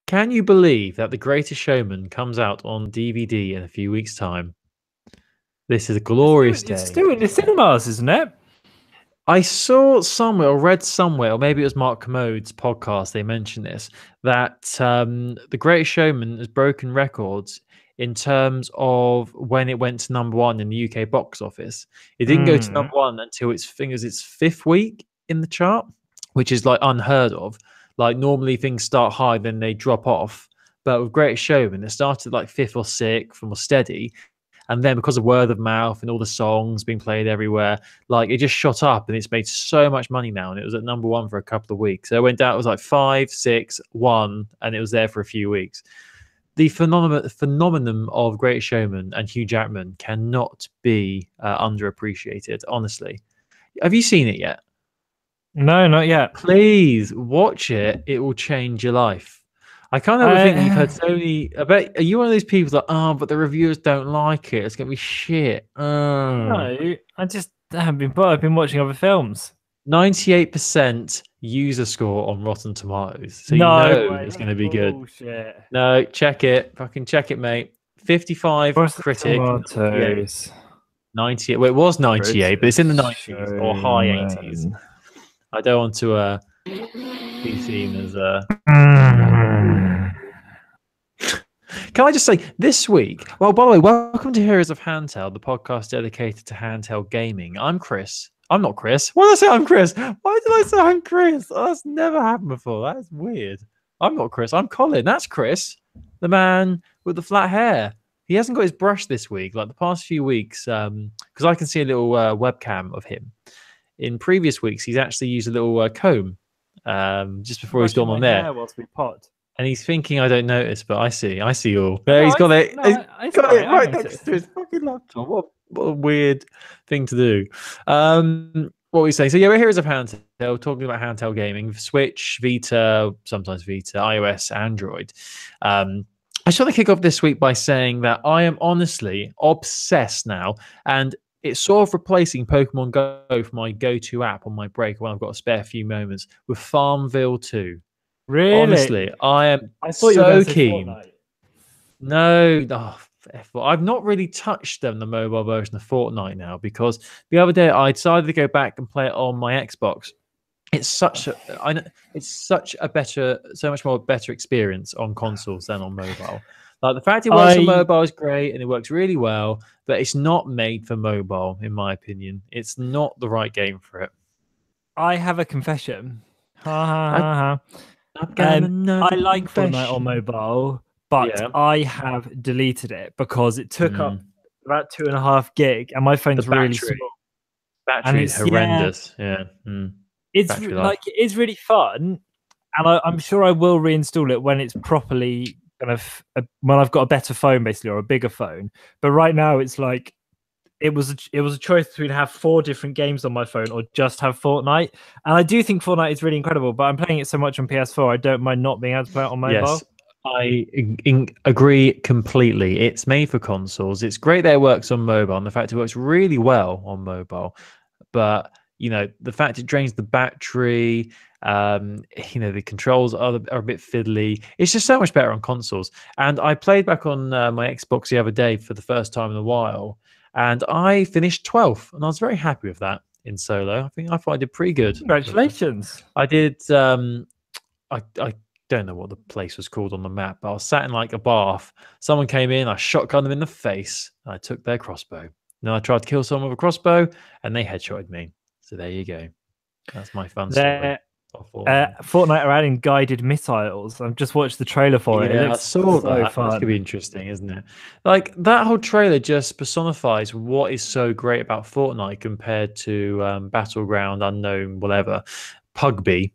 Can you believe that The Greatest Showman comes out on DVD in a few weeks' time? This is a glorious day. It's still in the cinemas, isn't it? I saw somewhere or read somewhere, or maybe it was Mark Commode's podcast, they mentioned this, that The Greatest Showman has broken records in terms of when it went to number one in the UK box office. It didn't go to number one until its fifth week in the chart, which is like unheard of. Like normally things start high, then they drop off. But with Greatest Showman, it started like fifth or sixth and was steady. And then because of word of mouth and all the songs being played everywhere, like it just shot up and it's made so much money now. And it was at number one for a couple of weeks. So it went down, it was like 5, 6, 1, and it was there for a few weeks. The phenomenon of Greatest Showman and Hugh Jackman cannot be underappreciated, honestly. Have you seen it yet? No, not yet. Please watch it. It will change your life. I can't help but think you've heard so many. I bet, are you one of those people that, but the reviewers don't like it? It's going to be shit. No, I just haven't been bothered. I've been watching other films. 98% user score on Rotten Tomatoes. So you know it's going to be good. No, check it. Fucking check it, mate. 55 critic. Tomatoes. 98. Well, it was 98, but it's in the 90s or high 80s. I don't want to be seen as Can I just say, this week, well, by the way, welcome to Heroes of Handheld, the podcast dedicated to handheld gaming. I'm Chris. I'm not Chris. Why did I say I'm Chris? Why did I say I'm Chris? Oh, that's never happened before. That's weird. I'm not Chris. I'm Colin. That's Chris, the man with the flat hair. He hasn't got his brush this week, like the past few weeks, because I can see a little webcam of him. In previous weeks, he's actually used a little comb just before he's gone on there. Whilst we pod. And he's thinking I don't notice, but I see all. There, he's got it. He's got it right next to his fucking laptop. What a weird thing to do. What were we saying? So yeah, we're Heroes of Handheld, talking about handheld gaming, Switch, Vita, sometimes Vita, iOS, Android. I just want to kick off this week by saying that I am honestly obsessed now, and it's sort of replacing Pokemon Go for my go-to app on my break when I've got a spare few moments with Farmville 2. Really? Honestly, I thought so you were keen. No, I've not really touched the mobile version of Fortnite now, because the other day I decided to go back and play it on my Xbox. It's so much more better experience on consoles than on mobile. Like the fact it works on mobile is great and it works really well, but it's not made for mobile, in my opinion. It's not the right game for it. I have a confession. I like Fortnite on mobile, but I have deleted it because it took up about 2.5 gig, and my phone's really small. Battery is horrendous. It's like it's really fun, and I'm sure I will reinstall it when it's properly kind of when I've got a better phone, basically, or a bigger phone. But right now, it's like it was a choice between have 4 different games on my phone or just have Fortnite. And I do think Fortnite is really incredible, but I'm playing it so much on PS4, I don't mind not being able to play it on mobile. Yes, I agree completely. It's made for consoles. It's great that it works on mobile, and the fact it works really well on mobile. But the fact it drains the battery, the controls are a bit fiddly. It's just so much better on consoles. And I played back on my Xbox the other day for the first time in a while, and I finished 12th, and I was very happy with that in solo. I thought I did pretty good. Congratulations. I did. I don't know what the place was called on the map, but I was sat in like a bath. Someone came in, I shotgunned them in the face, and I took their crossbow. Then I tried to kill someone with a crossbow, and they headshotted me. So there you go. That's my fun story. Fortnite are adding guided missiles. I've just watched the trailer for it. I saw that. That could be interesting, isn't it? Like that whole trailer just personifies what is so great about Fortnite compared to Battleground, Unknown, whatever. Pugby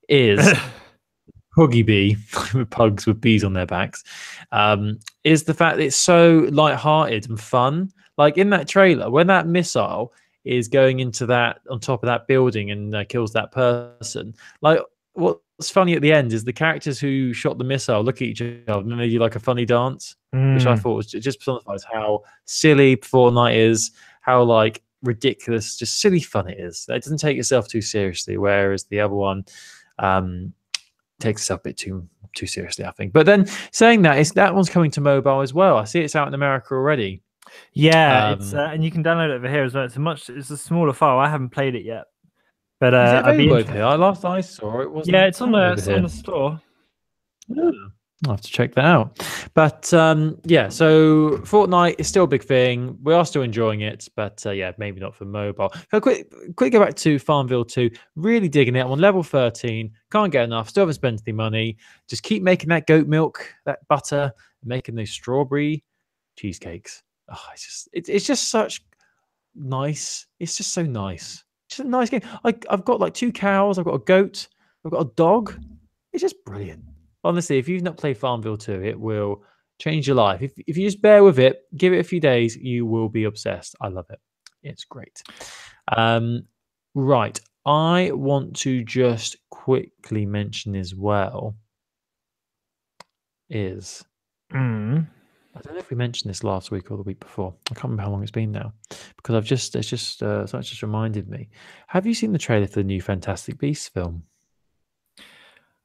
is Puggy Bee with pugs with bees on their backs. Is the fact that it's so lighthearted and fun. Like in that trailer, when that missile is going into that on top of that building and kills that person. Like what's funny at the end is the characters who shot the missile look at each other and then they do like a funny dance, which I thought was just personifies how silly Fortnite is, how like ridiculous, just silly fun it is. It doesn't take itself too seriously, whereas the other one takes itself a bit too too seriously, I think. But then saying that, that one's coming to mobile as well. I see it's out in America already. Yeah, it's and you can download it over here as well. It's a smaller file. I haven't played it yet, but is it I'd be available interested. over here? Last I saw it wasn't. Yeah, it's on over the store. Oh, I'll have to check that out. But yeah, so Fortnite is still a big thing. We are still enjoying it, but yeah, maybe not for mobile. So quick go back to Farmville 2. Really digging it. I'm on level 13. Can't get enough. Still haven't spent any money. Just keep making that goat milk, that butter, making those strawberry cheesecakes. Oh, it's just such nice. It's just so nice. Just a nice game. I've got like 2 cows. I've got a goat. I've got a dog. It's just brilliant. Honestly, if you've not played Farmville 2, it will change your life. If you just bear with it, give it a few days, you will be obsessed. I love it. It's great. Right. I want to just quickly mention as well is I don't know if we mentioned this last week or the week before. I can't remember how long it's been now because it's just reminded me. Have you seen the trailer for the new Fantastic Beasts film?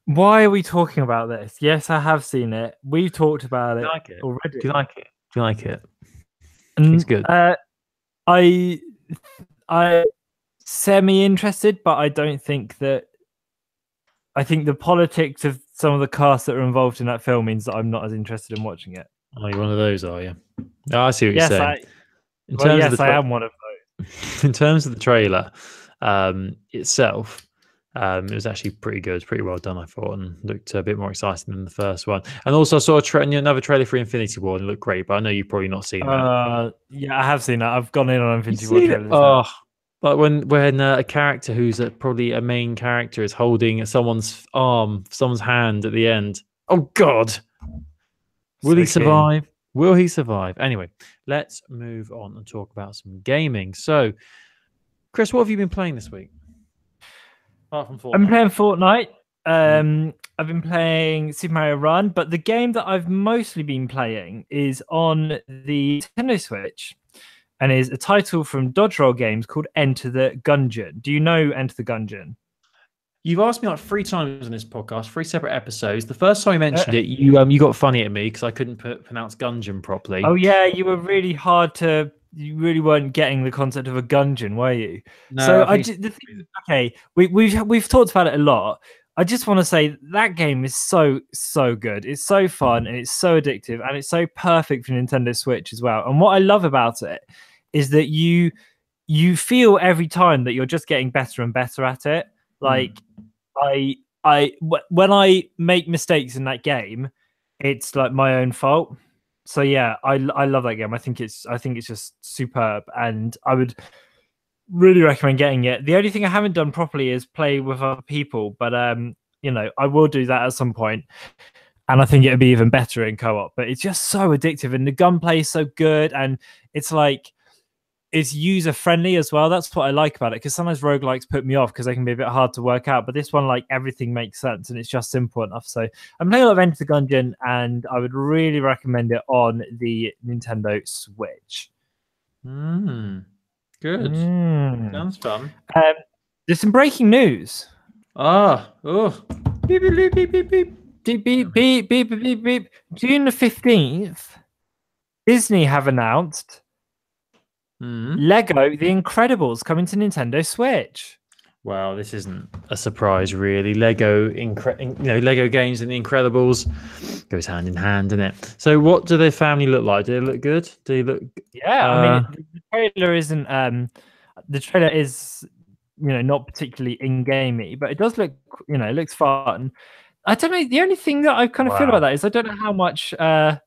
Why are we talking about this? Yes, I have seen it. We've talked about it already. Do you like it? Do you like it? It's good. I semi-interested, but I don't think that. I think the politics of some of the cast that are involved in that film means that I'm not as interested in watching it. Oh, you're one of those, are you? Oh, I see what you're saying. I am one of those. In terms of the trailer itself, it was actually pretty good, pretty well done, I thought, and looked a bit more exciting than the first one. And also, I saw another trailer for Infinity War, and it looked great, but I know you've probably not seen that. Yeah, I have seen that. I've gone in on Infinity War trailers. Like when a character who's probably a main character is holding someone's arm, someone's hand at the end. Oh, God. Will he survive? Will he survive? Anyway, let's move on and talk about some gaming. So, Chris, what have you been playing this week? Apart from Fortnite. I've been playing Fortnite. I've been playing Super Mario Run, but the game that I've mostly been playing is on the Nintendo Switch and is a title from Dodge Roll Games called Enter the Gungeon. Do you know Enter the Gungeon? You've asked me like 3 times on this podcast, 3 separate episodes. The first time you mentioned it, you got funny at me because I couldn't pronounce Gungeon properly. Oh yeah, you were really hard to. You really weren't getting the concept of a gungeon, were you? No. So we've talked about it a lot. I just want to say that game is so good. It's so fun and it's so addictive and it's so perfect for Nintendo Switch as well. And what I love about it is that you feel every time that you're just getting better and better at it. Like when I make mistakes in that game, it's like my own fault. So yeah, I love that game. I think it's just superb, and I would really recommend getting it. The only thing I haven't done properly is play with other people, but I will do that at some point, and I think it'd be even better in co-op. But it's just so addictive, and the gunplay is so good, and it's like it's user friendly as well. That's what I like about it, because sometimes roguelikes put me off because they can be a bit hard to work out, but this one, like, everything makes sense and it's just simple enough. So I'm playing a lot of Enter the Gungeon, and I would really recommend it on the Nintendo Switch. Good. Sounds fun. There's some breaking news. Beep beep beep beep beep beep beep beep beep beep beep. June the 15th, Disney have announced Lego The Incredibles coming to Nintendo Switch. Well, this isn't a surprise, really. Lego games and The Incredibles goes hand in hand, doesn't it? So, what do their family look like? Do they look good? Do they look? Yeah, I mean, the trailer isn't. The trailer is, not particularly in-gamey, but it does look, it looks fun. I don't know. The only thing that I kind of feel about that is I don't know how much, how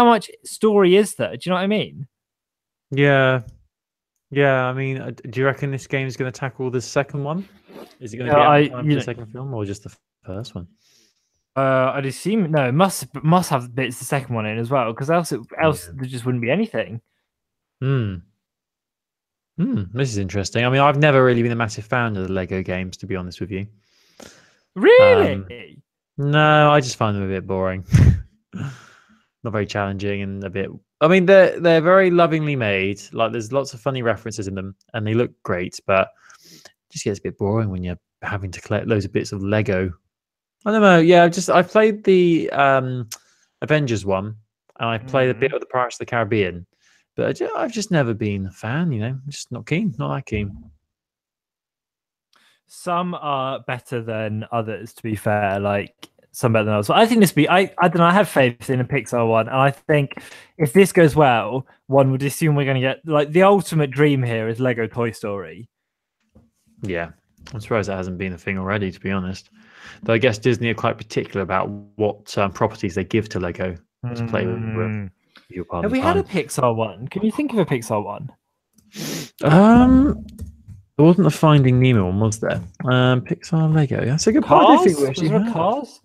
much story is there? Do you know what I mean? Yeah. I mean, do you reckon this game is going to tackle the second one? Is it going to be out for the second film or just the first one? I'd assume it must have bits the second one in as well, because else there just wouldn't be anything. This is interesting. I mean, I've never really been a massive fan of the Lego games, to be honest with you. Really? No, I just find them a bit boring. Not very challenging and a bit. I mean, they're very lovingly made. Like, there's lots of funny references in them, and they look great. But it just gets a bit boring when you're having to collect loads of bits of Lego I don't know. Yeah, I played the Avengers one, and I played a bit of the Pirates of the Caribbean, but I've just never been a fan. You know, I'm just not keen. Not that keen. Some are better than others, to be fair. Like some better than others. So I think this be. I don't know. I have faith in a Pixar one, and I think if this goes well, one would assume we're going to get like the ultimate dream here is Lego Toy Story. Yeah, I'm surprised that hasn't been a thing already, to be honest. But I guess Disney are quite particular about what properties they give to Lego to play with. Have we had a Pixar one? Can you think of a Pixar one? There wasn't a Finding Nemo one, was there? Pixar Lego. That's a good point. I think we actually have. Cars?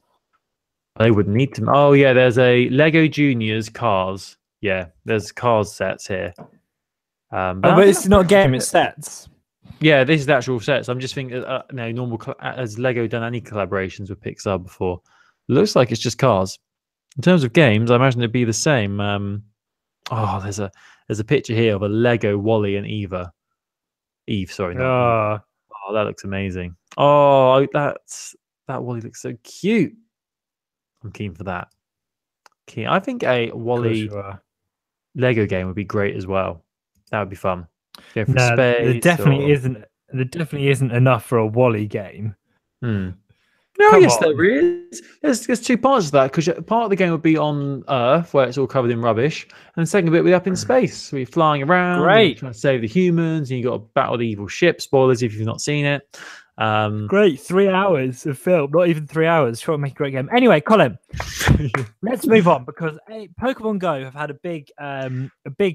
They would need to. Oh yeah, there's a Lego Juniors Cars. Yeah, there's Cars sets here. But it's not a game; it's sets. Yeah, this is the actual sets. I'm just thinking, normal has Lego done any collaborations with Pixar before? Looks like it's just Cars. In terms of games, I imagine it'd be the same. There's a picture here of a Lego Wally and Eve. Sorry, not Eve. Oh, that looks amazing. Oh, that Wally looks so cute. I'm keen for that. I think a Wally Lego game would be great as well. That would be fun. Go for space. There definitely isn't. There definitely isn't enough for a Wally game. No, yes, there is. There's two parts of that, because part of the game would be on Earth, where it's all covered in rubbish, and the second bit would be up in space, where you're flying around, great, trying to save the humans, and you got to battle the evil ship. Spoilers if you've not seen it. Great, 3 hours of film, not even 3 hours. Sure, make a great game. Anyway, Colin, let's move on, because Pokemon Go have had a big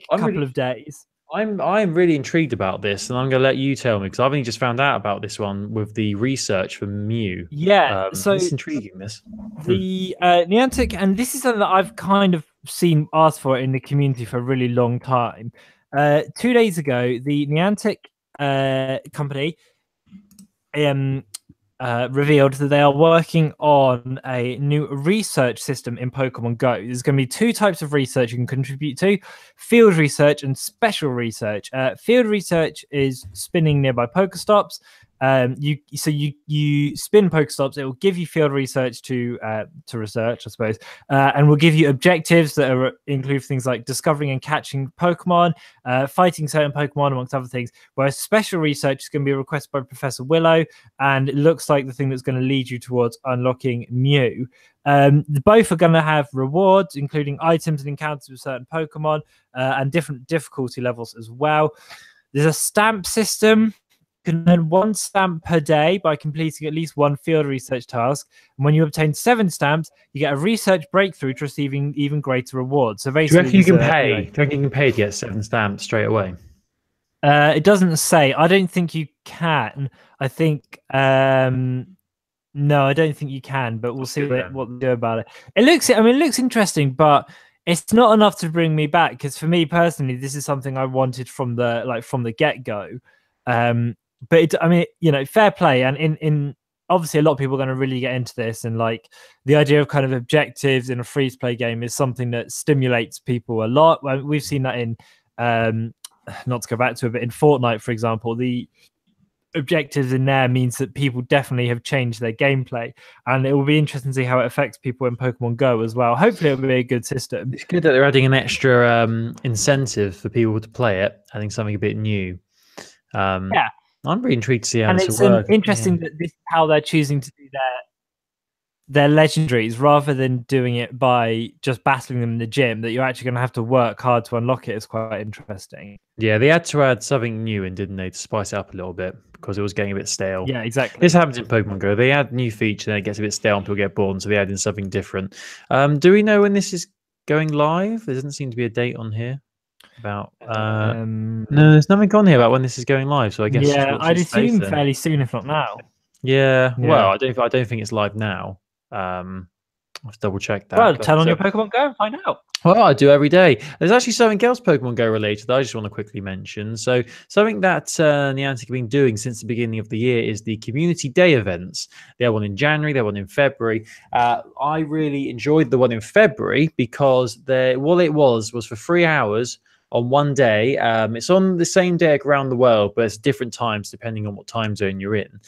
couple of days. I'm really intrigued about this, and I'm going to let you tell me, because I've only just found out about this one with the research for Mew. Yeah, so it's intriguing. The Niantic, and this is something that I've kind of seen asked for in the community for a really long time. 2 days ago, the Niantic company revealed that they are working on a new research system in Pokemon Go. There's going to be two types of research you can contribute to: field research and special research. Field research is spinning nearby Pokestops. You spin Pokestops. It will give you field research to research, I suppose, and will give you objectives that include things like discovering and catching Pokemon, fighting certain Pokemon, amongst other things. Whereas special research is going to be requested by Professor Willow, and it looks like the thing that's going to lead you towards unlocking Mew. Both are going to have rewards, including items and encounters with certain Pokemon, and different difficulty levels as well. There's a stamp system. You can earn 1 stamp per day by completing at least 1 field research task. And when you obtain 7 stamps, you get a research breakthrough to receiving even greater rewards. So basically, do you reckon you can pay? Do you reckon you can pay to get 7 stamps straight away? It doesn't say. I don't think you can. I think no, I don't think you can. But we'll see what they do about it. It looks interesting, but it's not enough to bring me back. Because for me personally, this is something I wanted from the get go. But fair play, and in obviously a lot of people are going to really get into this, and like the idea of kind of objectives in a free to play game is something that stimulates people a lot. We've seen that in not to go back to it, but in Fortnite, for example, the objectives in there means that people definitely have changed their gameplay, and it will be interesting to see how it affects people in Pokemon Go as well. Hopefully it'll be a good system. It's good that they're adding an extra incentive for people to play it. I think something a bit new. Yeah, I'm really intrigued to see how this will work. Interesting that this is how they're choosing to do their legendaries, rather than doing it by just battling them in the gym, that you're actually going to have to work hard to unlock it. Is quite interesting. Yeah, they had to add something new in, didn't they, to spice it up a little bit, because it was getting a bit stale. Yeah, exactly. This happens in Pokemon Go. They add new feature, and it gets a bit stale and people get bored, so they add in something different. Do we know when this is going live? There doesn't seem to be a date on here. About no, there's nothing on here about when this is going live, so I guess I'd assume fairly soon, if not now. Yeah. Well, I don't think it's live now. I'll have to double check that. Well, turn on your Pokemon Go and find out. Well, I do every day. There's actually something else Pokemon Go related that I just want to quickly mention. So something that Niantic have been doing since the beginning of the year is the Community Day events. They had one in January, they had one in February. I really enjoyed the one in February because what it was for 3 hours on one day. It's on the same day around the world, but it's different times depending on what time zone you're in.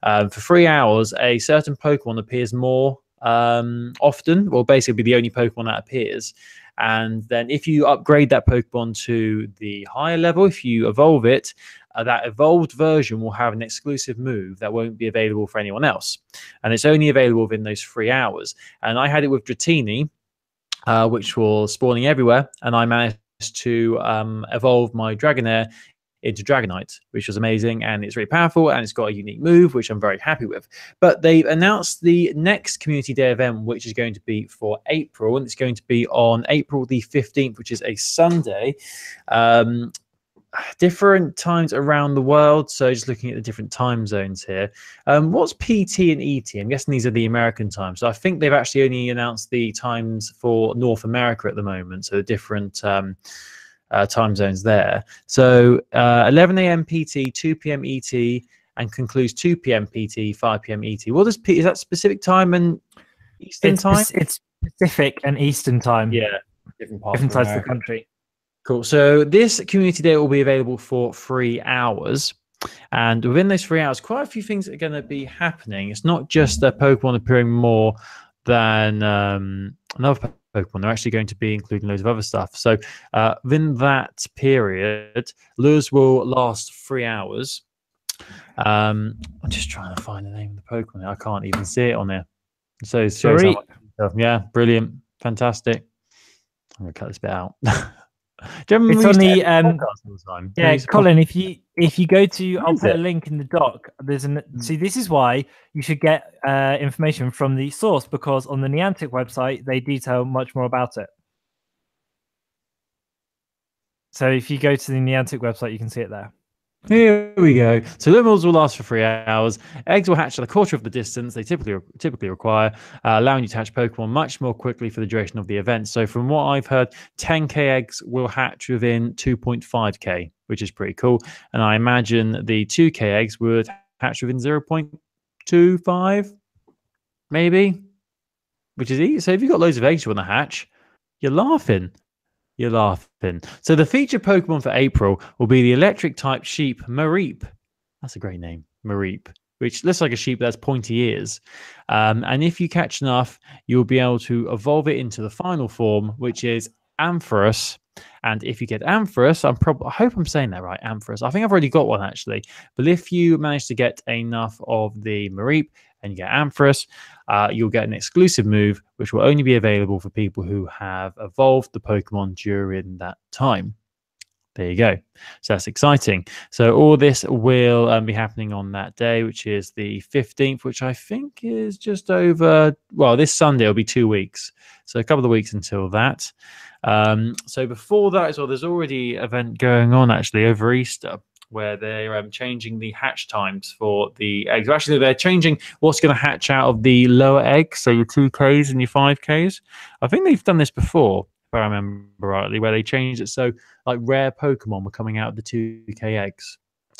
For 3 hours, a certain Pokemon appears more often, well, basically the only Pokemon that appears. And then if you upgrade that Pokemon to the higher level, if you evolve it, that evolved version will have an exclusive move that won't be available for anyone else. And it's only available within those 3 hours. And I had it with Dratini, which was spawning everywhere. And I managed to evolve my Dragonair into Dragonite, which was amazing, and it's really powerful, and it's got a unique move, which I'm very happy with. But they've announced the next Community Day event, which is going to be for April, and it's going to be on April the 15th, which is a Sunday. Different times around the world, so just looking at the different time zones here. What's PT and ET? I'm guessing these are the American times. So I think they've actually only announced the times for North America at the moment, so the different time zones there. So 11 a.m. PT, 2 p.m. ET, and concludes 2 p.m. PT, 5 p.m. ET. What is that specific time and Eastern time? It's Pacific and Eastern time. Yeah, different sides of the country. Cool. So this Community Day will be available for 3 hours. And within those 3 hours, quite a few things are going to be happening. It's not just a Pokemon appearing more than another Pokemon. They're actually going to be including loads of other stuff. So within that period, lures will last 3 hours. I'm just trying to find the name of the Pokemon. I can't even see it on there. So sorry. Yeah, brilliant. Fantastic. I'm going to cut this bit out. It's on the yeah, Colin. If you go to, I'll put a link in the doc. There's see, this is why you should get information from the source, because on the Niantic website they detail much more about it. So if you go to the Niantic website, you can see it there. Here we go. So Lumos will last for 3 hours. Eggs will hatch at a quarter of the distance they typically require, allowing you to hatch Pokemon much more quickly for the duration of the event. So from what I've heard, 10k eggs will hatch within 2.5k, which is pretty cool. And I imagine the 2k eggs would hatch within 0.25, maybe, which is easy. So if you've got loads of eggs you want to hatch, you're laughing. You're laughing. So the featured Pokemon for April will be the electric-type sheep Mareep. That's a great name, Mareep, which looks like a sheep that has pointy ears. And if you catch enough, you'll be able to evolve it into the final form, which is Ampharos. And if you get Ampharos, I hope I'm saying that right, Ampharos. I think I've already got one, actually. But if you manage to get enough of the Mareep and you get Ampharos, you'll get an exclusive move, which will only be available for people who have evolved the Pokemon during that time. There you go. So that's exciting. So all this will be happening on that day, which is the 15th, which I think is just over, well, this Sunday will be 2 weeks. So a couple of weeks until that. So before that as well, there's already an event going on actually over Easter, where they're changing the hatch times for the eggs. Actually, they're changing what's going to hatch out of the lower eggs, so your 2Ks and your 5Ks. I think they've done this before, if I remember rightly, where they changed it so like rare Pokemon were coming out of the 2K eggs.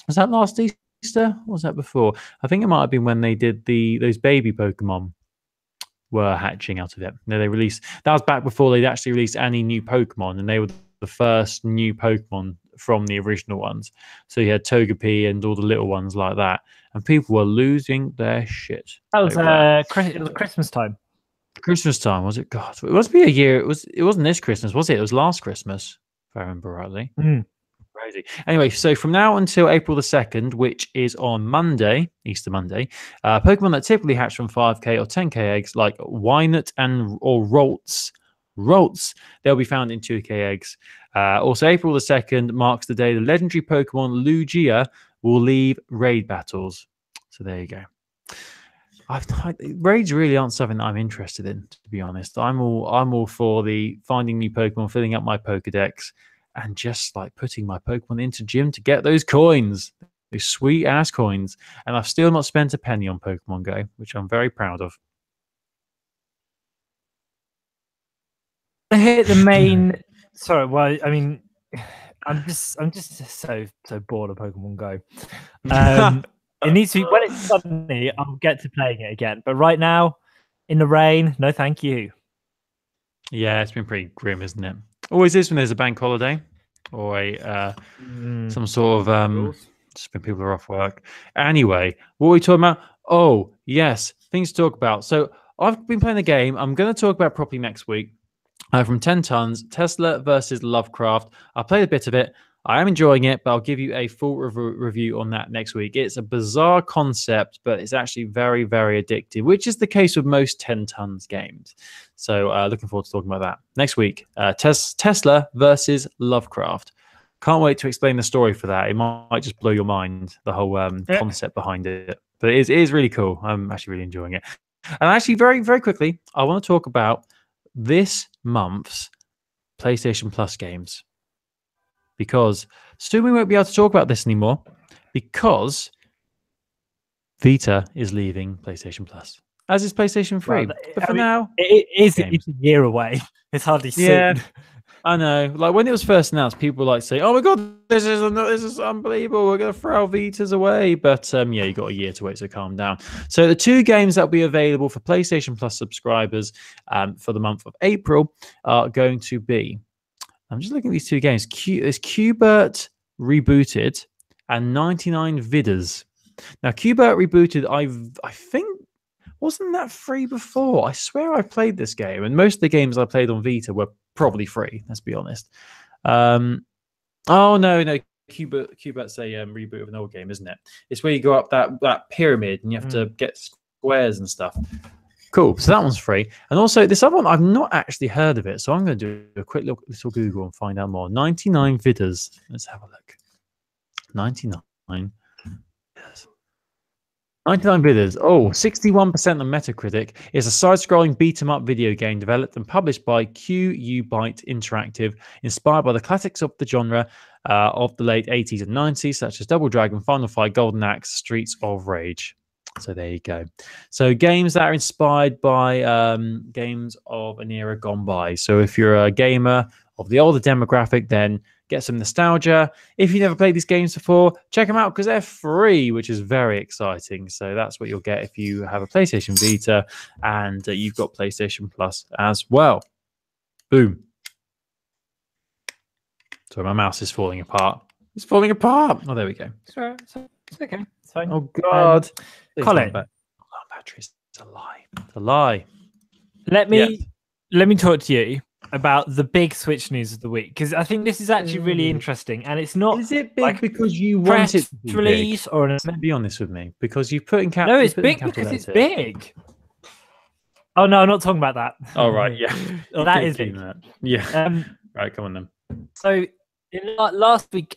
Was that last Easter? Or was that before? I think it might have been when they did those baby Pokemon were hatching out of it. No, they released, that was back before they'd actually released any new Pokemon, and they were the first new Pokemon from the original ones. So you had Togepi and all the little ones like that, and people were losing their shit. That was Christmas time. Christmas time, was it? God, it must be a year. It wasn't this Christmas, was it? It was last Christmas, if I remember rightly. Crazy. Anyway, so from now until April the 2nd, which is on Monday, Easter Monday, Pokemon that typically hatch from 5k or 10k eggs, like Wynut or Rolts, they'll be found in 2k eggs. Also, April the 2nd marks the day the legendary Pokemon Lugia will leave raid battles. So there you go. Raids really aren't something that I'm interested in, to be honest. I'm all for the finding new Pokemon, filling up my Pokedex, and just like putting my Pokemon into gym to get those coins, those sweet ass coins. And I've still not spent a penny on Pokemon Go, which I'm very proud of. I hit the main. Sorry, well, I mean, I'm just so bored of Pokemon Go. It needs to be, when it's sunny, I'll get to playing it again. But right now, in the rain, no thank you. Yeah, it's been pretty grim, isn't it? Always is when there's a bank holiday. or a some sort of just when people are off work. Anyway, what are we talking about? Oh, yes, things to talk about. So I've been playing the game. I'm going to talk about properly next week. From 10 Tons, Tesla versus Lovecraft. I played a bit of it. I am enjoying it, but I'll give you a full review on that next week. It's a bizarre concept, but it's actually very, very addictive, which is the case with most 10 Tons games. So looking forward to talking about that next week. Tesla versus Lovecraft. Can't wait to explain the story for that. It might just blow your mind, the whole concept behind it. But it is really cool. I'm actually really enjoying it. And actually, very, very quickly, I want to talk about this month's PlayStation Plus games. Because soon we won't be able to talk about this anymore because Vita is leaving PlayStation Plus, as is PlayStation 3. Well, but for now, it's a year away. It's hardly soon. I know. Like when it was first announced, people were like saying, "Oh my god, this is unbelievable. We're going to throw our Vitas away." But yeah, you got a year to wait, so calm down. So the two games that will be available for PlayStation Plus subscribers for the month of April are going to be. I'm just looking at these two games. There's Qbert Rebooted and 99 Vidas. Now, Qbert Rebooted, I think. Wasn't that free before? I swear I played this game, and most of the games I played on Vita were probably free. Let's be honest. Oh no, Cubert's a reboot of an old game, isn't it? It's where you go up that pyramid and you have to get squares and stuff. Cool. So that one's free, and also this other one I've not actually heard of it, so I'm going to do a quick little Google and find out more. 99 Vidas. Let's have a look. 99. 99 Vidas. Oh, 61% on Metacritic. It's a side-scrolling beat-em-up video game developed and published by QU Byte Interactive, inspired by the classics of the genre of the late 80s and 90s, such as Double Dragon, Final Fight, Golden Axe, Streets of Rage. So there you go. So games that are inspired by games of an era gone by. So if you're a gamer of the older demographic, then get some nostalgia. If you never played these games before, check them out because they're free, which is very exciting. So that's what you'll get if you have a PlayStation Vita and you've got PlayStation Plus as well. Boom. Sorry, my mouse is falling apart. It's falling apart. Oh, there we go. It's okay. It's fine. Oh, God. Colin. Batteries. It's a lie. It's a lie. Let me talk to you about the big Switch news of the week, because I think this is actually really interesting, and it's not. Is it big because you want it to be release big? Or be honest with me, because you put in cap. No, it's big because it's big. Oh no, I'm not talking about that. Oh right, yeah, that is big. That. Yeah. Right, come on then. So last week,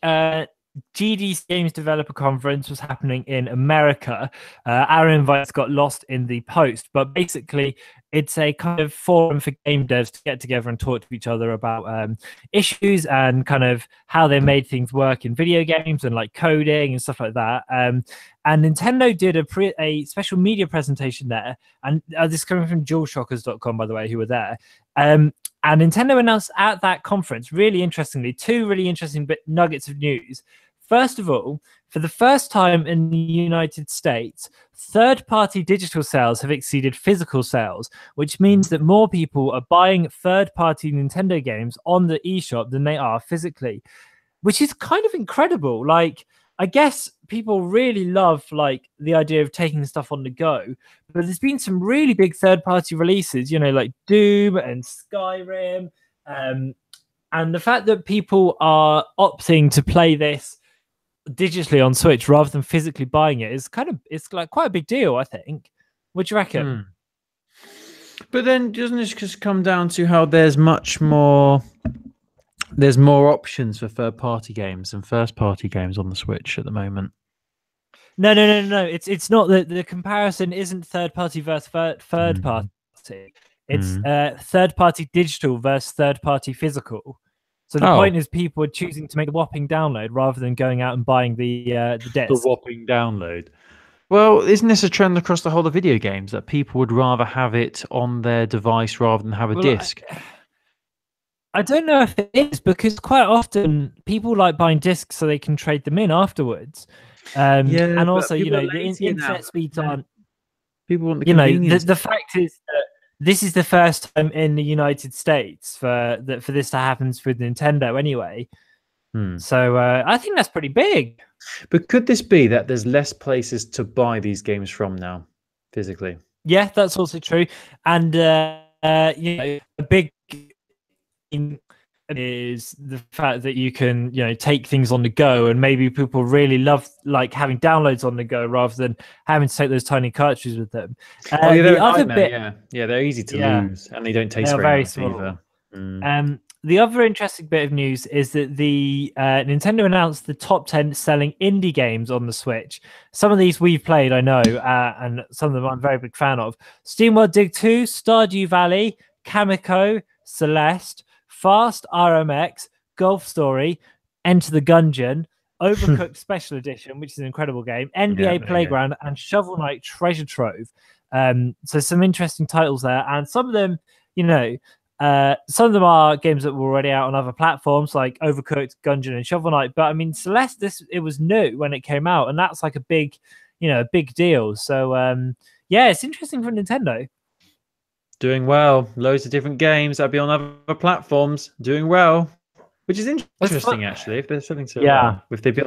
GD's Games Developer Conference was happening in America. Our invites got lost in the post, but basically it's a kind of forum for game devs to get together and talk to each other about issues and kind of how they made things work in video games and like coding and stuff like that. And Nintendo did a special media presentation there, and this is coming from DualShockers.com, by the way, who were there. And Nintendo announced at that conference, really interestingly, two really interesting nuggets of news. First of all, for the first time in the United States, third-party digital sales have exceeded physical sales, which means that more people are buying third-party Nintendo games on the eShop than they are physically, which is kind of incredible. Like, I guess people really love like the idea of taking stuff on the go, but there's been some really big third-party releases, you know, like Doom and Skyrim, and the fact that people are opting to play this digitally on Switch rather than physically buying it is it's like quite a big deal, I think. What do you reckon? But then doesn't it just come down to how there's more options for third-party games than first-party games on the Switch at the moment? No. It's not that the comparison isn't third-party versus third-party. It's third-party digital versus third-party physical. So the point is people are choosing to make the whopping download rather than going out and buying the disc. The whopping download. Well, isn't this a trend across the whole of video games that people would rather have it on their device rather than have a disc? I don't know if it is, because quite often people like buying discs so they can trade them in afterwards. And also, you know, the internet speeds aren't. People want the convenience. The fact is that this is the first time in the United States for this to happen with Nintendo anyway. So I think that's pretty big. But could this be that there's less places to buy these games from now, physically? Yeah, that's also true. And a big is the fact that you can, take things on the go, and maybe people really love like having downloads on the go rather than having to take those tiny cartridges with them. The other bit, yeah, they're easy to lose, and they don't taste very nice small. Either. The other interesting bit of news is that the Nintendo announced the top 10 selling indie games on the Switch. Some of these we've played, I know, and some of them I'm a very big fan of. SteamWorld Dig 2, Stardew Valley, Kamiko, Celeste, Fast RMX, Golf Story, Enter the Gungeon, Overcooked Special Edition, which is an incredible game, NBA Playground, and Shovel Knight Treasure Trove. So some interesting titles there, and some of them, some of them are games that were already out on other platforms like Overcooked, Gungeon, and Shovel Knight. But I mean, Celeste, it was new when it came out, and that's like a big deal. So it's interesting for Nintendo. Doing well, loads of different games that'll be on other platforms. Doing well, which is interesting actually. If there's something to, if they be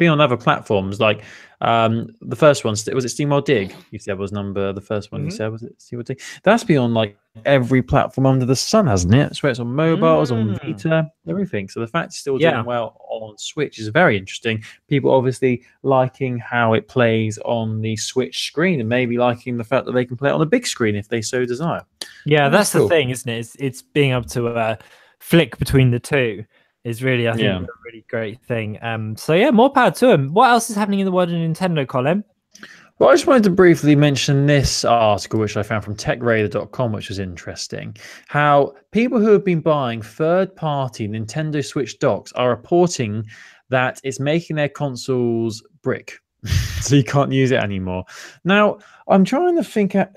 on other platforms, like the first one, was it SteamWorld Dig? You said was the first one. You said was it SteamWorld Dig? That's been on like every platform under the sun, hasn't it? I swear it's on mobile, it's on Vita, everything. So the fact it's still doing well on Switch is very interesting. People obviously liking how it plays on the Switch screen, and maybe liking the fact that they can play it on a big screen if they so desire. Yeah, that's cool. The thing, isn't it? It's being able to flick between the two is really, I think, a really great thing. So yeah, more power to them. What else is happening in the world of Nintendo, Colin? Well, I just wanted to briefly mention this article, which I found from TechRadar.com, which was interesting. How people who have been buying third-party Nintendo Switch docks are reporting that it's making their consoles brick, so you can't use it anymore. Now, I'm trying to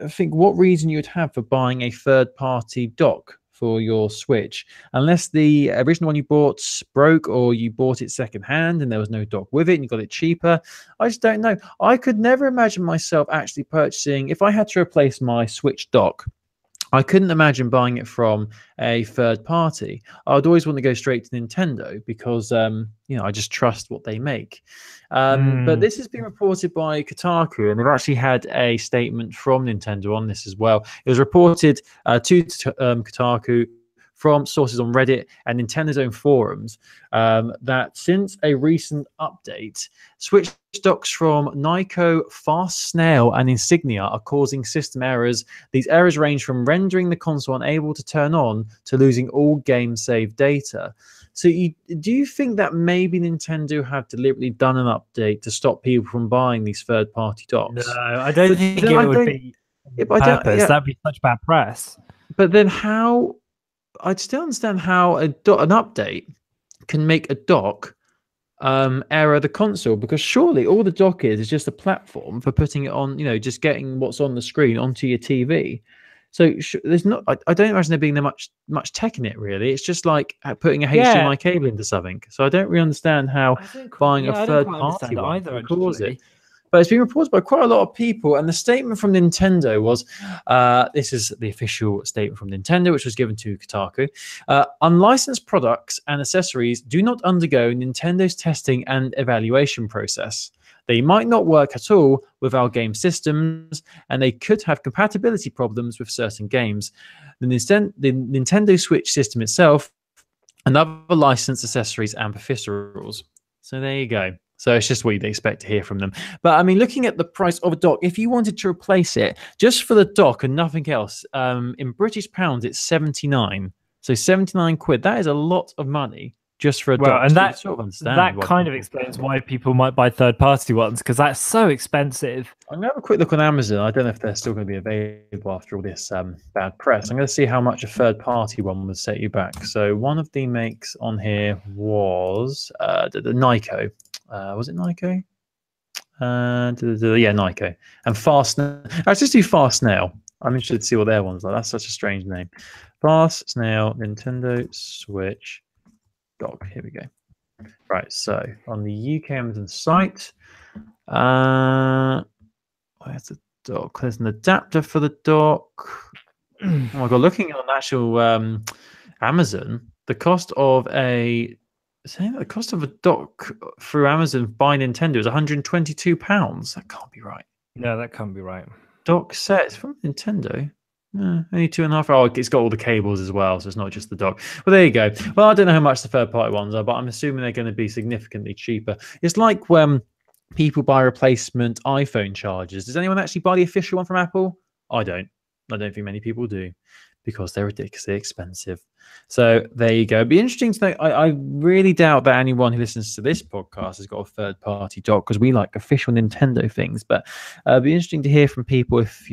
think what reason you would have for buying a third-party dock for your Switch, unless the original one you bought broke, or you bought it secondhand and there was no dock with it and you got it cheaper. I just don't know. I could never imagine myself actually purchasing, if I had to replace my Switch dock, I couldn't imagine buying it from a third party. I'd always want to go straight to Nintendo because, I just trust what they make. But this has been reported by Kotaku, and they've actually had a statement from Nintendo on this as well. It was reported to Kotaku from sources on Reddit and Nintendo's own forums that since a recent update, Switch docks from Nyko, Fast Snail, and Insignia are causing system errors. These errors range from rendering the console unable to turn on to losing all game save data. So do you think that maybe Nintendo have deliberately done an update to stop people from buying these third-party docks? No, I don't think it would be purpose. That'd be such bad press. But then how... I still understand how an update can make a dock error the console, because surely all the dock is just a platform for putting it on, just getting what's on the screen onto your TV. So there's not. I don't imagine there being much tech in it really. It's just like putting a HDMI cable into something. So I don't really understand how buying a third party one either cause it. But it's been reported by quite a lot of people, and the statement from Nintendo was, this is the official statement from Nintendo, which was given to Kotaku. Unlicensed products and accessories do not undergo Nintendo's testing and evaluation process. They might not work at all with our game systems, and they could have compatibility problems with certain games. The Nintendo Switch system itself, and other licensed accessories and peripherals. So there you go. So it's just what you'd expect to hear from them. But I mean, looking at the price of a dock, if you wanted to replace it just for the dock and nothing else, in British pounds, it's 79. So 79 quid. That is a lot of money just for a dock. And that sort of explains why people might buy third-party ones, because that's so expensive. I'm going to have a quick look on Amazon. I don't know if they're still going to be available after all this bad press. I'm going to see how much a third-party one would set you back. So one of the makes on here was the Nyko. Was it Nyko? Yeah, Nyko. And Fast Snail. Let's just do Fast Snail. I'm interested to see what their one's like. That's such a strange name. Fast Snail, Nintendo Switch dock. Here we go. Right, so on the UK Amazon site, where's the dock? There's an adapter for the dock. Oh my god, looking on actual Amazon, the cost of a saying that the cost of a dock through Amazon by Nintendo is £122. That can't be right. No, that can't be right. Dock sets from Nintendo. Only $2.5. Oh, it's got all the cables as well, so it's not just the dock. Well, there you go. Well, I don't know how much the third-party ones are, but I'm assuming they're going to be significantly cheaper. It's like when people buy replacement iPhone chargers. Does anyone actually buy the official one from Apple? I don't. I don't think many people do, because they're ridiculously expensive. So there you go. It'd be interesting to know. I really doubt that anyone who listens to this podcast has got a third-party dock, because we like official Nintendo things. But it'd be interesting to hear from people if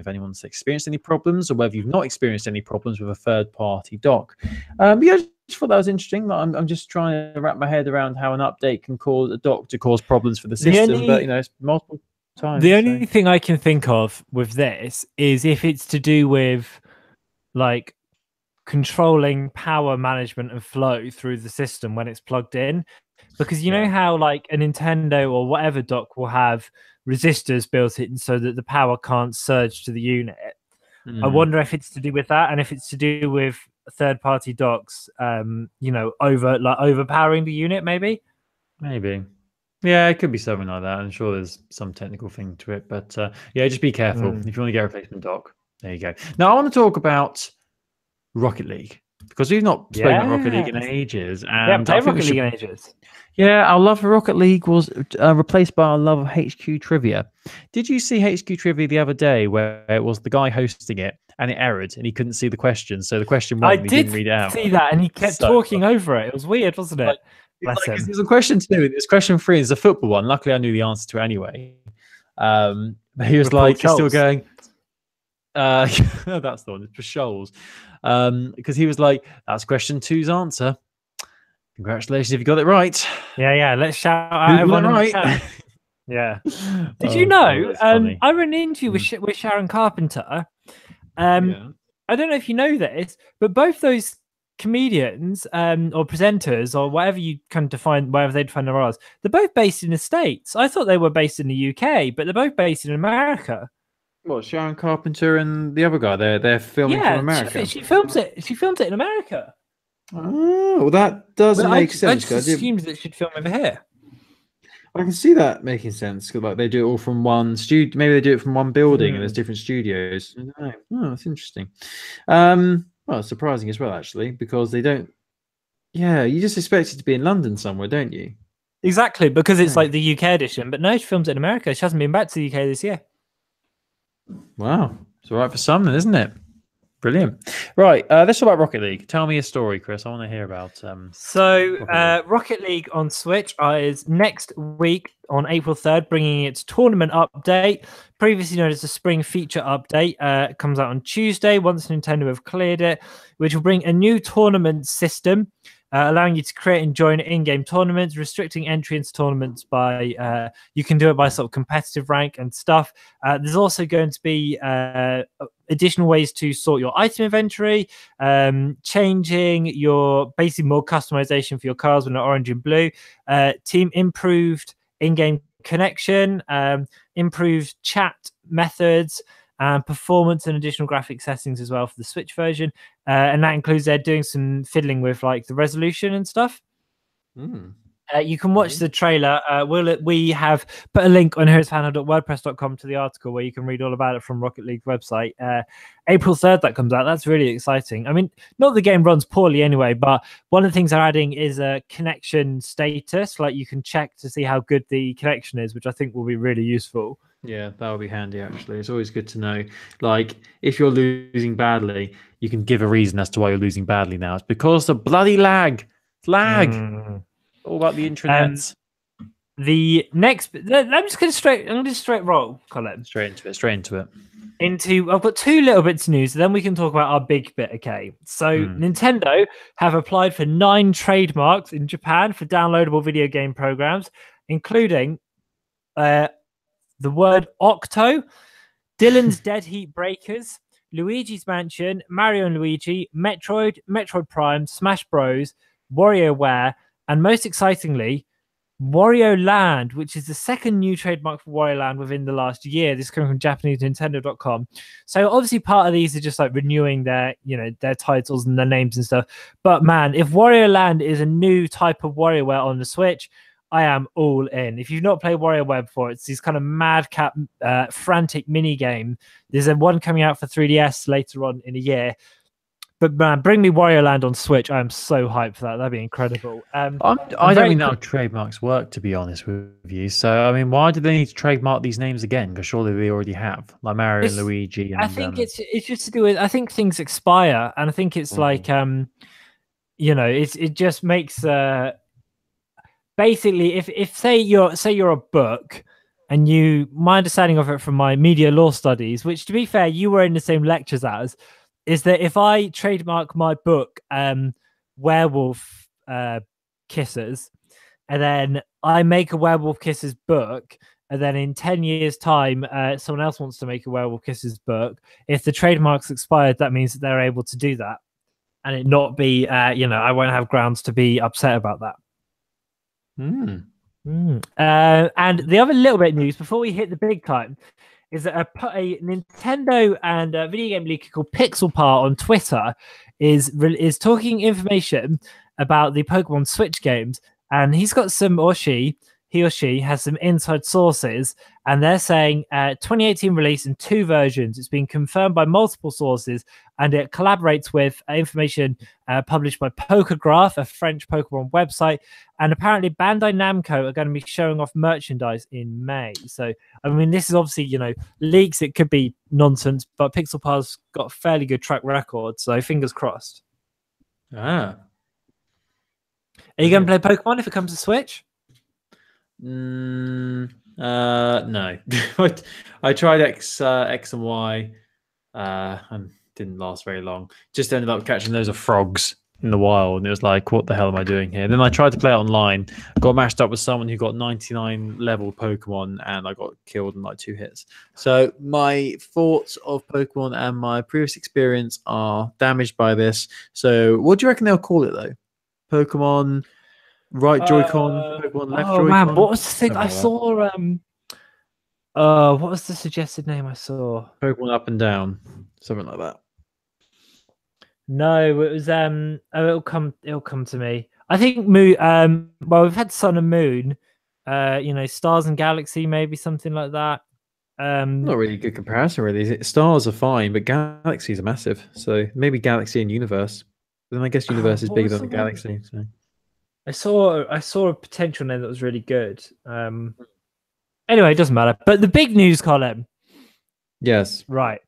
anyone's experienced any problems, or whether you've not experienced any problems with a third-party dock. But yeah, I just thought that was interesting. I'm just trying to wrap my head around how an update can cause a dock to cause problems for the system. But it's multiple times. The only thing I can think of with this is if it's to do with like controlling power management and flow through the system when it's plugged in, because you know how like a Nintendo or whatever dock will have resistors built in so that the power can't surge to the unit. I wonder if it's to do with that, and if it's to do with third-party docks overpowering the unit. Maybe yeah, it could be something like that. I'm sure there's some technical thing to it, but yeah, just be careful if you want to get a replacement dock. There you go. Now I want to talk about Rocket League, because we've not spoken about Rocket League in ages. And played Rocket League in ages. Yeah, our love for Rocket League was replaced by our love of HQ Trivia. Did you see HQ Trivia the other day, where it was the guy hosting it and it errored and he couldn't see the question? So the question one, he didn't read it out. I did see that, and he kept talking over it. It was weird, wasn't it? It was a question 2. It's question 3. It's a football one. Luckily, I knew the answer to it anyway. But he was still going. That's the one. It's for Scholes. Because he was like, "That's question 2's answer. Congratulations if you got it right." Yeah. Let's shout out everyone right. Yeah. Did you know? I ran an interview with Sharon Carpenter. I don't know if you know this, but both those comedians or presenters or whatever you can define, wherever they define their roles, they're both based in the States. I thought they were based in the UK, but they're both based in America. What, Sharon Carpenter and the other guy? They're filming from America. She films it. She films it in America. Oh, well, that does make sense. I just assumed that she'd film over here. I can see that making sense, because like they do it all from one studio. Maybe they do it from one building and there's different studios. I don't know. Oh, that's interesting. Well, it's surprising as well, actually, because they don't. Yeah, you just expect it to be in London somewhere, don't you? Exactly, because it's like the UK edition. But no, she films it in America. She hasn't been back to the UK this year. Wow, it's all right for some, then, isn't it? Brilliant. Right, let's talk about Rocket League. Tell me a story, Chris. I want to hear about. Rocket League on Switch is next week on April 3rd, bringing its tournament update, previously known as the Spring Feature Update. It comes out on Tuesday once Nintendo have cleared it, which will bring a new tournament system, allowing you to create and join in-game tournaments, restricting entry into tournaments by you can do it by sort of competitive rank and stuff. There's also going to be additional ways to sort your item inventory, changing your basically more customization for your cars when they're orange and blue, team improved in-game connection, improved chat methods, performance and additional graphic settings as well for the Switch version, and that includes they're doing some fiddling with like the resolution and stuff. You can watch the trailer. We have put a link on handheld.wordpress.com to the article where you can read all about it from Rocket League website. April 3rd that comes out. That's really exciting. I mean, not the game runs poorly anyway, but one of the things they're adding is a connection status. Like you can check to see how good the connection is, which I think will be really useful. Yeah, that would be handy, actually. It's always good to know. Like, if you're losing badly, you can give a reason as to why you're losing badly now. It's because of bloody lag. It's lag. All about the internet. The next... I'm just going to straight roll, Colin. Straight into it. I've got 2 little bits of news, then we can talk about our big bit, okay? So, Nintendo have applied for 9 trademarks in Japan for downloadable video game programs, including... the word Octo, Dylan's Dead Heat Breakers, Luigi's Mansion, Mario and Luigi, Metroid, Metroid Prime, Smash Bros, WarioWare, and most excitingly, Warioland, which is the second new trademark for Warioland within the last year. This is coming from Japanese Nintendo.com. So obviously part of these are just like renewing their, their titles and their names and stuff. But man, if Warioland is a new type of WarioWare on the Switch, I am all in. If you've not played WarioWare before, it's this kind of madcap, frantic mini game. There's one coming out for 3DS later on in a year. But man, bring me Warioland on Switch. I'm so hyped for that. That'd be incredible. I don't even know how trademarks work, to be honest with you. So, I mean, why do they need to trademark these names again? Because surely they already have, like Mario and Luigi. And, I think it's just to do with, I think things expire. And I think it's like, it just makes, basically, if say you're a book, and my understanding of it from my media law studies, which to be fair, you were in the same lectures as, is that if I trademark my book, Werewolf Kisses, and then I make a Werewolf Kisses book, and then in 10 years' time, someone else wants to make a Werewolf Kisses book, if the trademark's expired, that means that they're able to do that. And it not be, I won't have grounds to be upset about that. And the other little bit of news, before we hit the big time, is that a Nintendo and video game leaker called Pixelpart on Twitter is talking information about the Pokemon Switch games, and he's got he or she has some inside sources, and they're saying 2018 release in 2 versions. It's been confirmed by multiple sources, and it collaborates with information published by Pokegraph, a French Pokemon website, and apparently Bandai Namco are going to be showing off merchandise in May. So, I mean, this is obviously, leaks. It could be nonsense, but Pixelpart's got a fairly good track record, so fingers crossed. Are you going to play Pokemon if it comes to Switch? No. I tried X and Y and didn't last very long. Just ended up catching loads of frogs in the wild, and it was like, what the hell am I doing here? Then I tried to play it online, got matched up with someone who got 99 level Pokemon, and I got killed in like 2 hits. So my thoughts of Pokemon and my previous experience are damaged by this. So what do you reckon they'll call it though? Pokemon right Joy-Con, Pokemon left Joy-Con. Man, what was the thing I saw? What was the suggested name I saw? Pokemon Up and Down, something like that. No, it was it'll come to me. I think Moon. Well, we've had Sun and Moon. Stars and Galaxy, maybe something like that. Not really a good comparison, really. Stars are fine, but galaxies are massive. So maybe Galaxy and Universe. But then I guess Universe is bigger than the Galaxy. So. I saw a potential name that was really good. Anyway, it doesn't matter. But the big news, Colin. Yes. Right.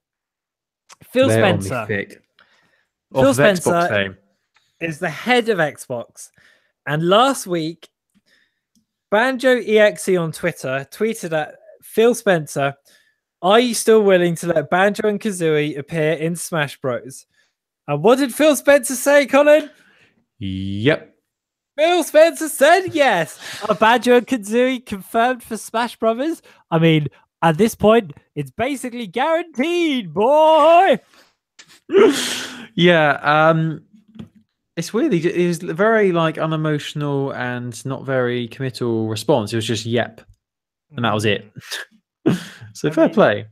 Phil Spencer. Phil Spencer is the head of Xbox. And last week, Banjo EXE on Twitter tweeted at Phil Spencer, "Are you still willing to let Banjo and Kazooie appear in Smash Bros?" And what did Phil Spencer say, Colin? Yep. Phil Spencer said yes. Are Banjo and Kazooie confirmed for Smash Brothers? I mean, at this point, it's basically guaranteed, boy. Yeah, it's weird. It was very unemotional and not very committal response. It was just yep, and that was it. So fair play.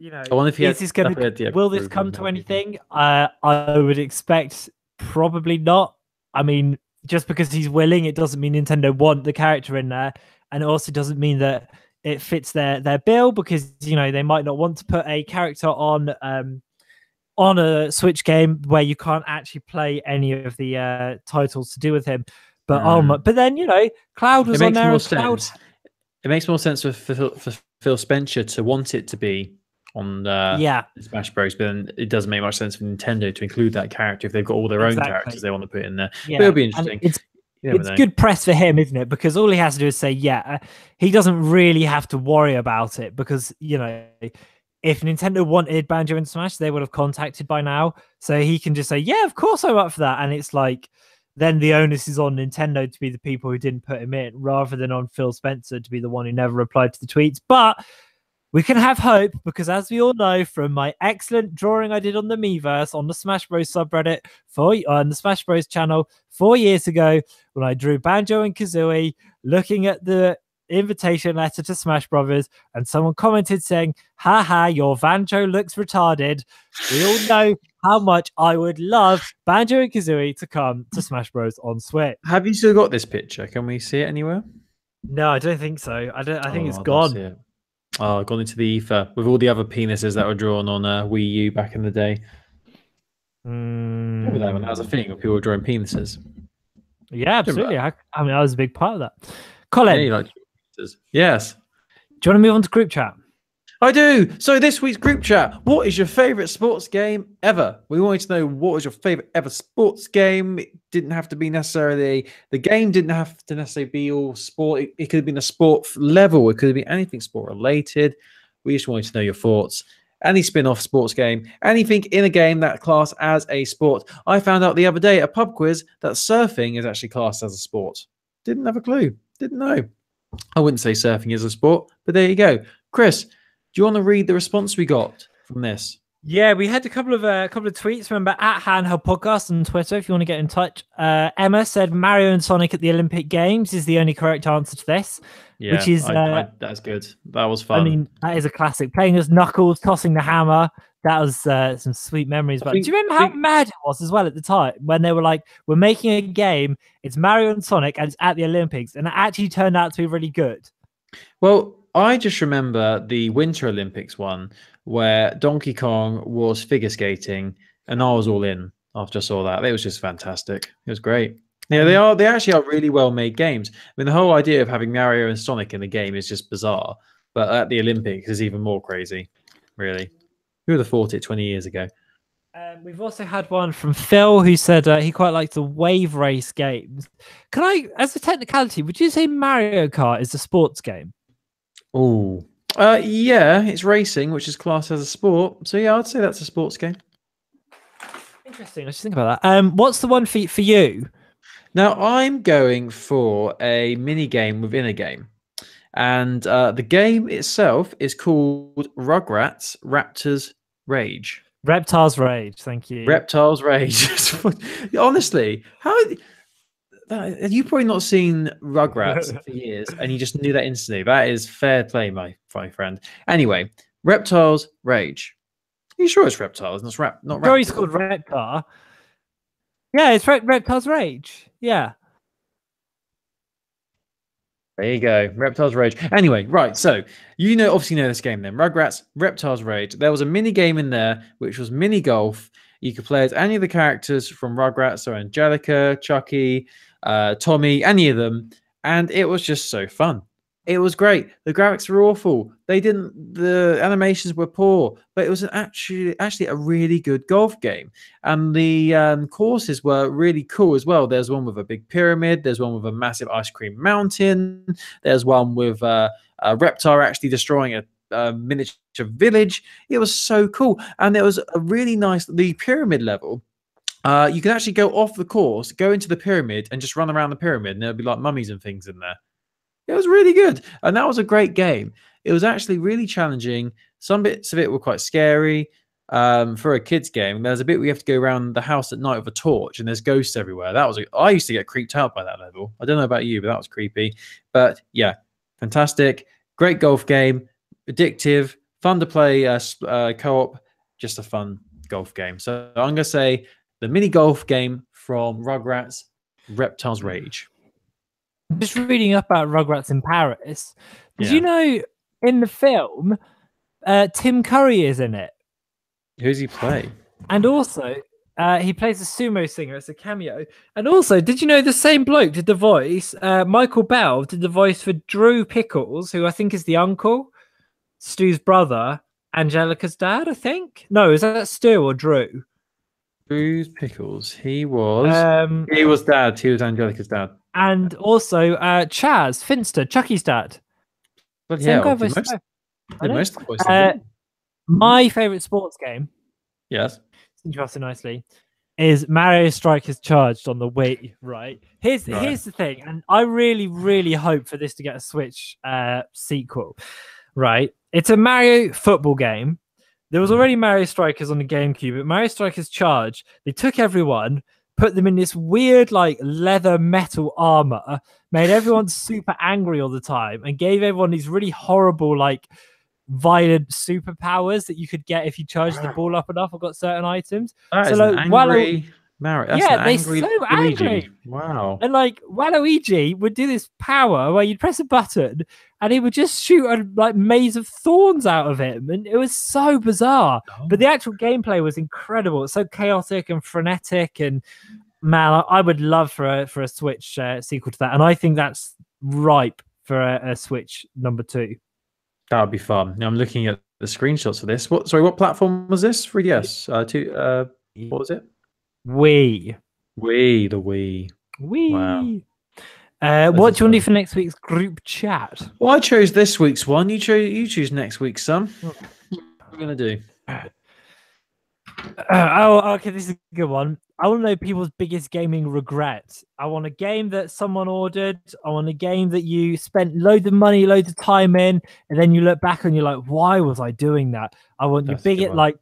I wonder if will this come to anything? I would expect probably not. I mean, just because he's willing, it doesn't mean Nintendo want the character in there, and it also doesn't mean that it fits their bill, because they might not want to put a character on a Switch game where you can't actually play any of the titles to do with him. But but then Cloud was on there. It makes more sense for Phil Spencer to want it to be on Smash Bros, but then it doesn't make much sense for Nintendo to include that character if they've got all their own characters they want to put in there. Yeah. But it'll be interesting. It's good press for him, isn't it? Because all he has to do is say yeah. He doesn't really have to worry about it, because if Nintendo wanted Banjo and Smash, they would have contacted by now. So he can just say, yeah, of course I'm up for that. And it's like, then the onus is on Nintendo to be the people who didn't put him in, rather than on Phil Spencer to be the one who never replied to the tweets. But We can have hope because, as we all know from my excellent drawing I did on the Miiverse on the Smash Bros subreddit on the Smash Bros channel 4 years ago, when I drew Banjo and Kazooie looking at the invitation letter to Smash Brothers, and someone commented saying, "Haha, your Banjo looks retarded." We all know how much I would love Banjo and Kazooie to come to Smash Bros on Switch. Have you still got this picture? Can we see it anywhere? No, I don't think so. I think it's I'd love to gone. see it. Oh, gone into the ether with all the other penises that were drawn on Wii U back in the day. Remember that when that was a thing, when people were drawing penises? Yeah, absolutely. I mean, I was a big part of that. Colin, yeah, you like penises. Yes. Do you want to move on to group chat? I do. So this week's group chat, what is your favorite sports game ever? We wanted to know what was your favorite ever sports game. It didn't have to be necessarily, the game didn't have to necessarily be all sport. It could have been a sport level. It could have been anything sport related. We just wanted to know your thoughts. Any spin-off sports game, anything in a game that classed as a sport. I found out the other day at a pub quiz that surfing is actually classed as a sport. Didn't have a clue. Didn't know. I wouldn't say surfing is a sport, but there you go. Chris, do you want to read the response we got from this? Yeah, we had a couple of tweets. Remember, at Handheld Podcast on Twitter, if you want to get in touch. Emma said Mario and Sonic at the Olympic Games is the only correct answer to this. Yeah, which is that's good. That was fun. I mean, that is a classic. Playing as Knuckles, tossing the hammer. That was some sweet memories. But do you remember how mad it was as well at the time when they were like, "We're making a game. It's Mario and Sonic, and it's at the Olympics," and it actually turned out to be really good. Well, I just remember the Winter Olympics one where Donkey Kong was figure skating, and I was all in after I saw that. It was just fantastic. It was great. Yeah, they actually are really well made games. I mean, the whole idea of having Mario and Sonic in the game is just bizarre, but at the Olympics is even more crazy. Really, who would have thought it 20 years ago? We've also had one from Phil who said he quite likes the wave race games. Can I, as a technicality, would you say Mario Kart is a sports game? Oh, yeah, it's racing, which is classed as a sport. So yeah, I'd say that's a sports game. Interesting. Let's think about that. What's the one for you? Now I'm going for a mini game within a game, and the game itself is called Rugrats Raptors Rage. Reptiles Rage. Thank you. Reptiles Rage. Honestly, how have you probably not seen Rugrats for years and you just knew that instantly? That is fair play, my friend. Anyway, Reptiles Rage. Are you sure it's Reptiles? Not Raptors. Sure, it's called Reptar. Yeah, it's Reptiles Rage. Yeah. There you go. Reptiles Rage. Anyway, right. So, obviously know this game then. Rugrats, Reptiles Rage. There was a mini game in there, which was mini golf. You could play as any of the characters from Rugrats, so Angelica, Chucky, Tommy, any of them. And it was just so fun. It was great. The graphics were awful. The animations were poor, but it was actually a really good golf game. And the courses were really cool as well. There's one with a big pyramid. There's one with a massive ice cream mountain. There's one with a reptile actually destroying a miniature village. It was so cool. And there was a really nice, the pyramid level. You can actually go off the course, go into the pyramid and just run around the pyramid. And there'll be like mummies and things in there. It was really good. And that was a great game. It was actually really challenging. Some bits of it were quite scary for a kid's game. There's a bit where you have to go around the house at night with a torch and there's ghosts everywhere. I used to get creeped out by that level. I don't know about you, but that was creepy. But yeah, fantastic. Great golf game. Addictive. Fun to play co-op. Just a fun golf game. So I'm going to say the mini golf game from Rugrats Reptiles Rage. Just reading up about Rugrats in Paris. Did you know in the film, Tim Curry is in it? Who's he play? And also, he plays a sumo singer. It's a cameo. And also, did you know the same bloke did the voice? Michael Bell did the voice for Drew Pickles, who I think is the uncle, Stu's brother, Angelica's dad, I think. No, is that Stu or Drew? Drew's Pickles. He was. He was dad. He was Angelica's dad. And also Chaz Finster, Chucky's dad. But yeah, my favorite sports game. Yes, interesting. Nicely, is Mario Strikers Charged on the Wii. Right. Here's the thing, and I really hope for this to get a Switch sequel. right? It's a Mario football game. There was already Mario Strikers on the GameCube, but Mario Strikers Charge, they took everyone, put them in this weird, like, leather metal armor, made everyone super angry all the time, and gave everyone these really horrible, like, violent superpowers that you could get if you charged the ball up enough or got certain items. That is an angry Mario. That's an angry they're so Luigi. angry. Wow. And like Waluigi would do this power where you'd press a button and he would just shoot a like maze of thorns out of him, and it was so bizarre. But the actual gameplay was incredible. It's so chaotic and frenetic, and man, I would love for a Switch sequel to that, and I think that's ripe for a Switch number 2. That would be fun. Now I'm looking at the screenshots for this. What platform was this? 3DS. What was it? Wii. The Wii. Wow. What do you want to do for next week's group chat? Well, I chose this week's one. You choose next week's, son. What are we gonna do? Okay, this is a good one. I want to know people's biggest gaming regrets. I want a game that someone ordered. I want a game that you spent loads of money, loads of time in, and then you look back and you're like, why was I doing that? I want your biggest, like,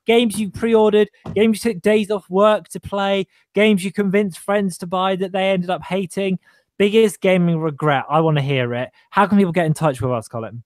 games you pre-ordered, games you took days off work to play, games you convinced friends to buy that they ended up hating. Biggest gaming regret. I want to hear it. How can people get in touch with us, Colin?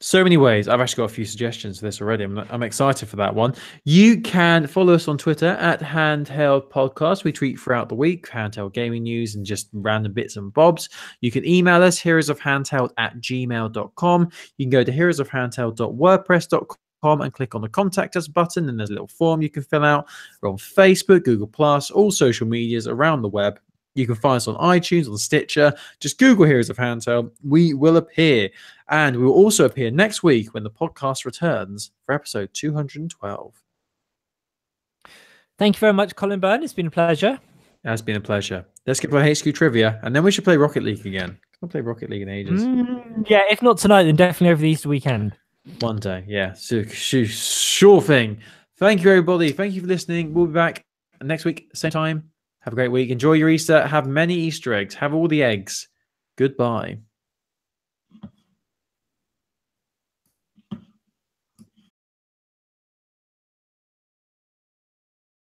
So many ways. I've actually got a few suggestions for this already. I'm excited for that one. You can follow us on Twitter at Handheld Podcast. We tweet throughout the week, Handheld gaming news and just random bits and bobs. You can email us, heroesofhandheld@gmail.com. You can go to heroesofhandheld.wordpress.com and click on the contact us button, and there's a little form you can fill out. We're on Facebook, Google+, all social medias around the web. You can find us on iTunes, on Stitcher. Just Google Heroes of Handheld. We will appear. And we will also appear next week when the podcast returns for episode 212. Thank you very much, Colin Byrne. It's been a pleasure. It has been a pleasure. Let's get play HQ Trivia, and then we should play Rocket League again. I'll play Rocket League in ages. Yeah, if not tonight, then definitely over the Easter weekend. One day, yeah. Sure thing. Thank you, everybody. Thank you for listening. We'll be back next week, same time. Have a great week. Enjoy your Easter. Have many Easter eggs. Have all the eggs. Goodbye.